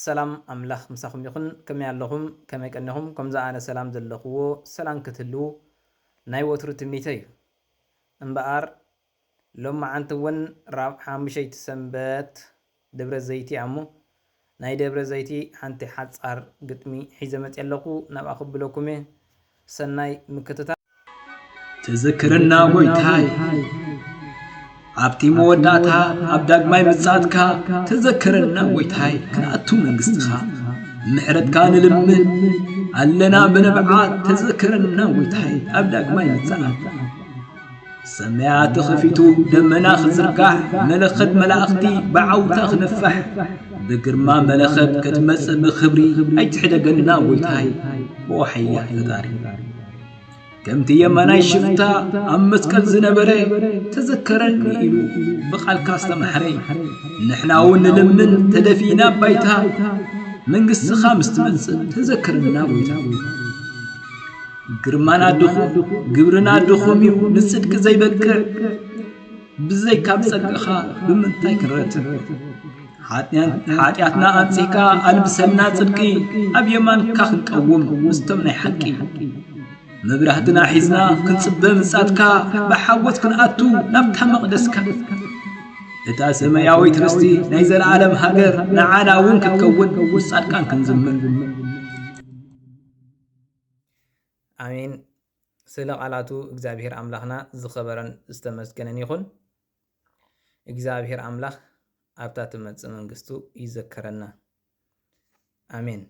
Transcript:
ሰላም አምላኽ ምሳኹም ይኹን ከመይ ኣለኹም ከመይ ቀኒኹም ከምዛ ኣነ ሰላም ዘለኽዎ ሰላም ክትህልው ናይ ወትሩ ትምኒተይ እዩ እምበኣር ሎማዓንቲ እውን ራብ 5 ሰንበት ደብረ ዘይቲ እሞ ናይ ደብረ ዘይቲ ሓንቲ ሓፃር ግጥሚ ሒዘ መፅእ ኣለኹ ናብኣ ክብለኩም ሰናይ ምክትታል ተዘክረና ጎይታይ ኣብቲ መወዳእታ ኣብ ዳግማይ ምጽኣትካ ተዘክረና ጎይታይ ክንኣቱ መንግስትኻ ምሕረትካ ንልምን ኣለና በነብዓት ተዘክረና ጎይታይ ኣብ ዳግማይ ምጽኣት ሰማያት ኸፊቱ ደመና ክዝርጋሕ መለኸት መላእኽቲ ብዓውታ ክነፋሕ ብግርማ መለኸት ክትመጽእ ብኽብሪ ኣይትሕደገና ጎይታይ ብወሓያ ፈጣሪ ከምቲ የማናይ ሽፍታ ኣብ መስቀል ዝነበረ ተዘከረኒ ኢሉ ብቓልካ ዝተማሕረ ንሕና እውን ንልምን ተደፊና ባይታ መንግስትኻ ምስትመጽእ ተዘክረና ጎይታይ ግርማና ድኹም ግብርና ድኹም እዩ ንጽድቂ ዘይበቅዕ ብዘይ ካብ ጸድቅኻ ብምንታይ ክንረትዕ ሓጢኣትና ኣንጺሕካ ኣልብሰልና ጽድቂ ኣብ የማንካ ክንቀውም ምስቶም ናይ ሓቂ መብራህትና ሒዝና ክንጽበ ምጻትካ ብሓጎት ክንኣቱ ናብታ መቕደስካ እታ ሰማያዊት ርስቲ ናይ ዘለዓለም ሃገር ንዓና እውን ክትከውን ውጻድቃን ክንዝምር አሜን። ስለ ቃላቱ እግዚአብሔር አምላኽና ዝኸበረን ዝተመስገነን ይኹን። እግዚአብሔር አምላኽ ኣብታ ትመጽእ መንግስቱ ይዘከረና። አሜን።